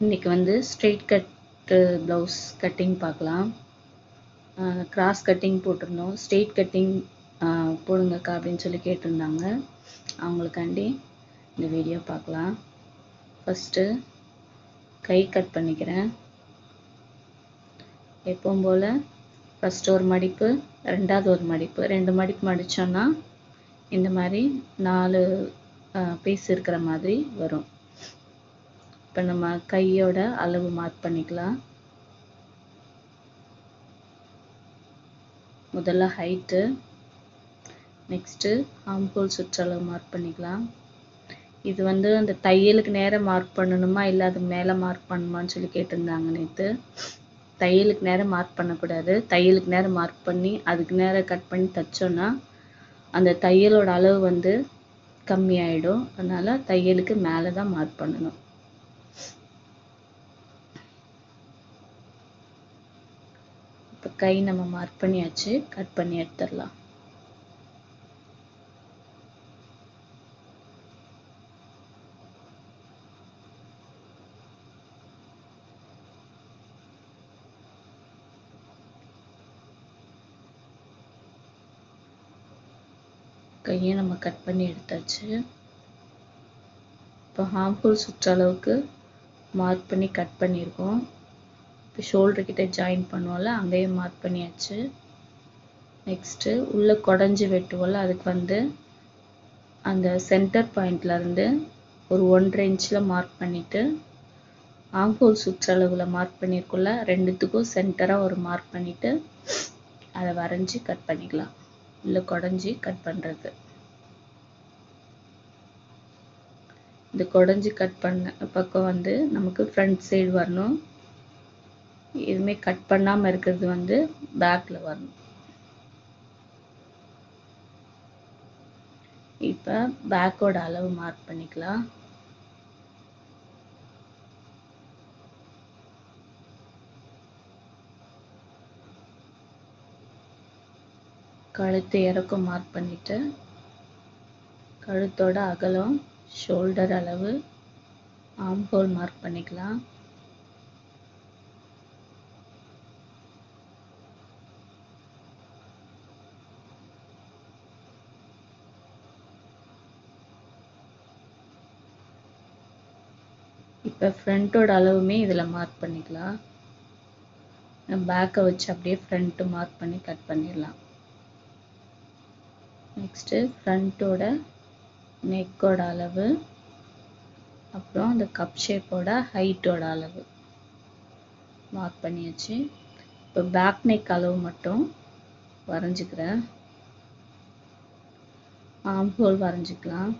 இன்னைக்கு வந்து straight cut blouse cutting பார்க்கலாம். கிராஸ் கட்டிங் போட்டிருந்தோம். ஸ்ட்ரெயிட் கட்டிங் போடுங்கக்கா அப்படின்னு சொல்லி கேட்டிருந்தாங்க. அவங்களுக்காண்டி இந்த வீடியோ பார்க்கலாம். ஃபஸ்ட்டு கை கட் பண்ணிக்கிறேன். எப்பவும் போல் ஃபஸ்ட்டு ஒரு மடிப்பு, ரெண்டாவது ஒரு மடிப்பு, 2 மடிப்பு மடித்தோன்னா இந்த மாதிரி 4 பீஸ் இருக்கிற மாதிரி வரும். இப்போ நம்ம கையோட அளவு மார்க் பண்ணிக்கலாம். முதல்ல ஹைட்டு, நெக்ஸ்ட்டு ஆம்ஹோல் சுற்றளவு மார்க் பண்ணிக்கலாம். இது வந்து அந்த தையலுக்கு நேரம் மார்க் பண்ணணுமா இல்லை அது மேலே மார்க் பண்ணணுமான்னு சொல்லி கேட்டிருந்தாங்க நேற்று. தையலுக்கு நேரம் மார்க் பண்ணக்கூடாது. தையலுக்கு நேரம் மார்க் பண்ணி அதுக்கு நேரம் கட் பண்ணி தைச்சோன்னா அந்த தையலோட அளவு வந்து கம்மியாயிடும். அதனால தையலுக்கு மேலே தான் மார்க் பண்ணணும். இப்போ கை நம்ம மார்க் பண்ணியாச்சு, கட் பண்ணி எடுத்துடலாம். கையை நம்ம கட் பண்ணி எடுத்தாச்சு. இப்போ ஆம்ஹோல் சுற்றளவுக்கு மார்க் பண்ணி கட் பண்ணியிருக்கோம். இப்போ ஷோல்டர் கிட்ட ஜாயின் பண்ணுவோம்ல, அங்கேயும் மார்க் பண்ணியாச்சு. நெக்ஸ்ட்டு உள்ளே குடஞ்சி வெட்டுவோம்ல, அதுக்கு வந்து அந்த சென்டர் பாயிண்ட்லேருந்து ஒரு 1.5 இன்ச்சில் மார்க் பண்ணிவிட்டு ஆம்ஹோல் சுற்றளவில் மார்க் பண்ணியிருக்கோம்ல, ரெண்டுத்துக்கும் சென்டராக ஒரு மார்க் பண்ணிவிட்டு அதை வரைஞ்சி கட் பண்ணிக்கலாம். உள்ளே குடஞ்சி கட் பண்ணுறது. இந்த குடஞ்சி கட் பண்ண பக்கம் வந்து நமக்கு ஃப்ரண்ட் சைடு வரணும். எதுவுமே கட் பண்ணாமல் இருக்கிறது வந்து பேக்கில் வரணும். இப்போ பேக்கோட அளவு மார்க் பண்ணிக்கலாம். கழுத்து இறக்கம் மார்க் பண்ணிவிட்டு கழுத்தோட அகலம், ஷோல்டர் அளவு, ஆம்ஹோல் மார்க் பண்ணிக்கலாம். இப்போ ஃப்ரண்ட்டோட அளவுமே இதில் மார்க் பண்ணிக்கலாம். பேக்கை வச்சு அப்படியே ஃப்ரண்ட்டு மார்க் பண்ணி கட் பண்ணிடலாம். நெக்ஸ்ட்டு ஃப்ரண்ட்டோட நெக்கோட அளவு, அப்புறம் அந்த கப் ஷேப்போட ஹைட்டோட அளவு மார்க் பண்ணியாச்சு. இப்போ பேக் நெக் அளவு மட்டும் வரைஞ்சிக்கிறேன். ஆம்ஹோல் வரைஞ்சிக்கலாம்.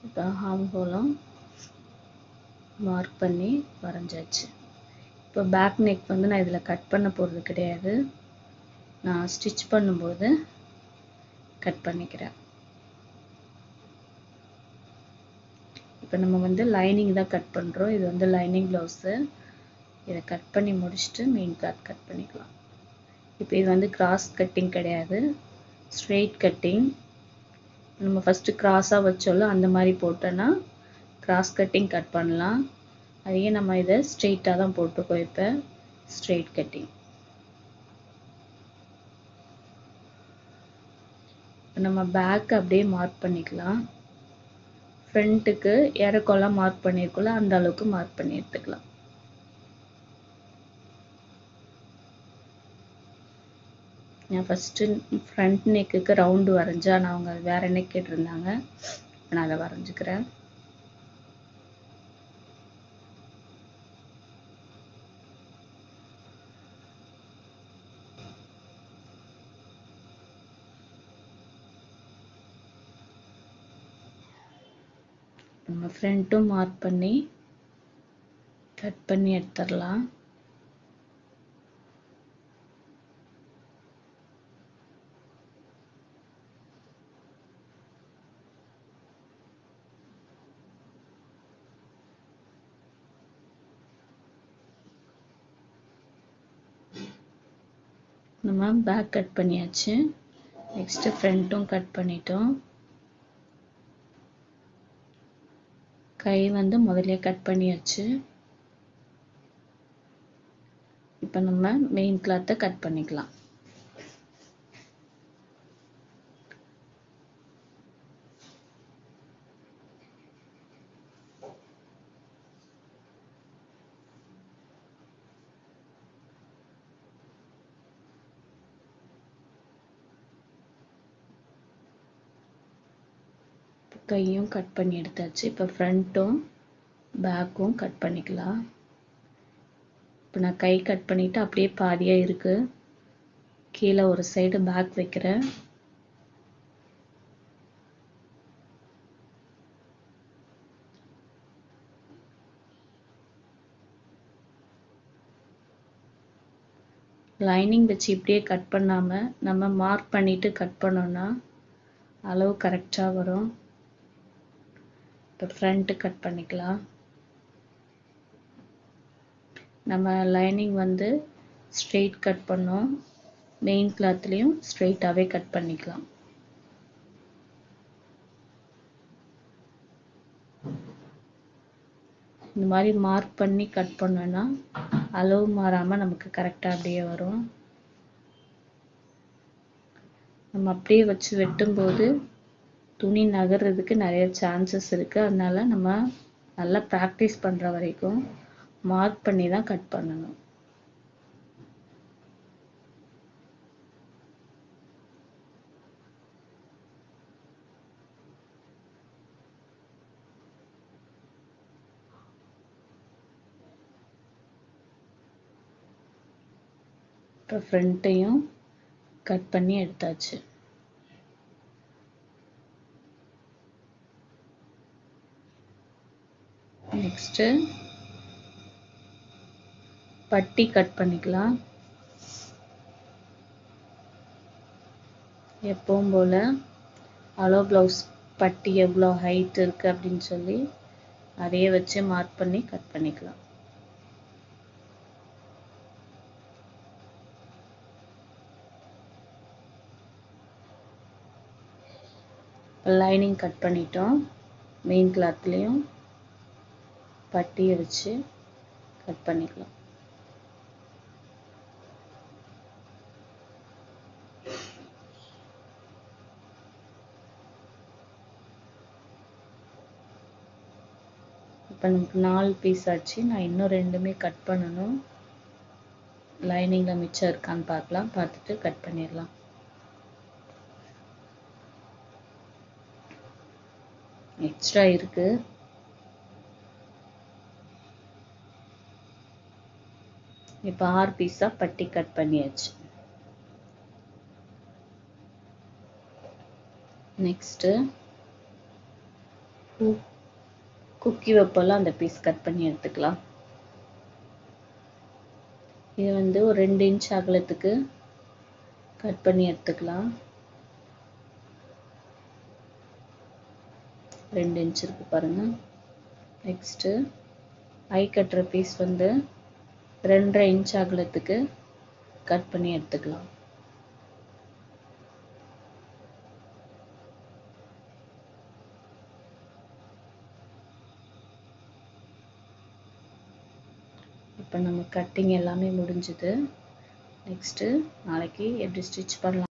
இப்போ ஆம்ஹோலும் மார்க் பண்ணி வரைஞ்சாச்சு. இப்போ பேக் நெக் வந்து நான் இதில் கட் பண்ண போகிறது கிடையாது. நான் ஸ்டிச் பண்ணும்போது கட் பண்ணிக்கிறேன். இப்போ நம்ம வந்து லைனிங் தான் கட் பண்ணுறோம். இது வந்து லைனிங் ப்ளவுஸு. இதை கட் பண்ணி முடிச்சுட்டு மெயின் கிளாத் கட் பண்ணிக்கலாம். இப்போ இது வந்து கிராஸ் கட்டிங் கிடையாது, ஸ்ட்ரெயிட் கட்டிங். நம்ம ஃபஸ்ட்டு கிராஸாக வச்சோம்ல, அந்த மாதிரி போட்டோன்னா கிராஸ் கட்டிங் கட் பண்ணலாம். அதையே நம்ம இதை ஸ்ட்ரெயிட்டாக தான் போட்டுக்கோம். இப்போ ஸ்ட்ரெயிட் கட்டிங். நம்ம பேக் அப்படியே மார்க் பண்ணிக்கலாம். ஃப்ரண்ட்டுக்கு இறக்கம்லாம் மார்க் பண்ணியிருக்கோம்ல, அந்த அளவுக்கு மார்க் பண்ணி எடுத்துக்கலாம். நான் ஃபஸ்ட்டு ஃப்ரண்ட் நெக்குக்கு ரவுண்டு வரைஞ்சா, நான் அவங்க வேறு நெக் கேட்டிருந்தாங்க. நான் அதை வரைஞ்சிக்கிறேன். நம்ம ஃப்ரண்ட்டும் மார்க் பண்ணி கட் பண்ணி எடுத்துடலாம். நம்ம பேக் கட் பண்ணியாச்சு. நெக்ஸ்ட் ஃப்ரண்ட்டும் கட் பண்ணிட்டோம். கை வந்து முதல்லயே கட் பண்ணியாச்சு. இப்போ நம்ம மெயின் கிளாத்தை கட் பண்ணிக்கலாம். கையும் கட் பண்ணி எடுத்தாச்சு. இப்போ ஃப்ரண்ட்டும் பேக்கும் கட் பண்ணிக்கலாம். இப்போ நான் கை கட் பண்ணிட்டு அப்படியே பாதியா இருக்கு. கீழே ஒரு சைடு பேக் வைக்கிறேன். லைனிங் வச்சு இப்படியே கட் பண்ணாம நம்ம மார்க் பண்ணிட்டு கட் பண்ணோம்னா அளவு கரெக்டா வரும். இப்போ ஃப்ரண்ட் கட் பண்ணிக்கலாம். நம்ம லைனிங் வந்து ஸ்ட்ரெயிட் கட் பண்ணோம். மெயின் கிளாத்லயும் ஸ்ட்ரெயிட்டாவே கட் பண்ணிக்கலாம். இந்த மாதிரி மார்க் பண்ணி கட் பண்ணோம்னா அளவு மாறாம நமக்கு கரெக்டா அப்படியே வரும். நம்ம அப்படியே வச்சு வெட்டும்போது துணி நகர்றதுக்கு நிறைய சான்சஸ் இருக்கு. அதனால நம்ம நல்லா ப்ராக்டிஸ் பண்ற வரைக்கும் மார்க் பண்ணி தான் கட் பண்ணணும். இப்போ ஃப்ரண்ட்டையும் கட் பண்ணி எடுத்தாச்சு. நெக்ஸ்ட் பட்டி கட் பண்ணிக்கலாம். எப்பவும் போல அலோ பிளவுஸ் பட்டி எவ்வளோ ஹைட் இருக்கு அப்படின்னு சொல்லி அதையே வச்சு மார்க் பண்ணி கட் பண்ணிக்கலாம். லைனிங் கட் பண்ணிட்டோம். மெயின் கிளாத்லயும் பட்டியை வச்சு கட் பண்ணிக்கலாம். இப்போ நமக்கு 4 பீஸ் ஆச்சு. நான் இன்னும் 2மே கட் பண்ணணும். லைனிங்ல மிச்சம் இருக்கான்னு பார்க்கலாம். பார்த்துட்டு கட் பண்ணிடலாம். எக்ஸ்ட்ரா இருக்கு. இப்போ 6 பீஸா பட்டி கட் பண்ணியாச்சு. நெக்ஸ்ட் குக்கி வைப்போம்ல அந்த பீஸ் கட் பண்ணி எடுத்துக்கலாம். இது வந்து ஒரு 2 இன்ச் அகலத்துக்கு கட் பண்ணி எடுத்துக்கலாம். 2 இன்ச் இருக்கு பாருங்க. நெக்ஸ்ட் ஐ கட்டுற பீஸ் வந்து 2.5 இன்ச் அகலத்துக்கு கட் பண்ணி எடுத்துக்கலாம். இப்போ நம்ம கட்டிங் எல்லாமே முடிஞ்சுது. நெக்ஸ்ட் நாளைக்கு எப்படி ஸ்டிச் பண்ணலாம்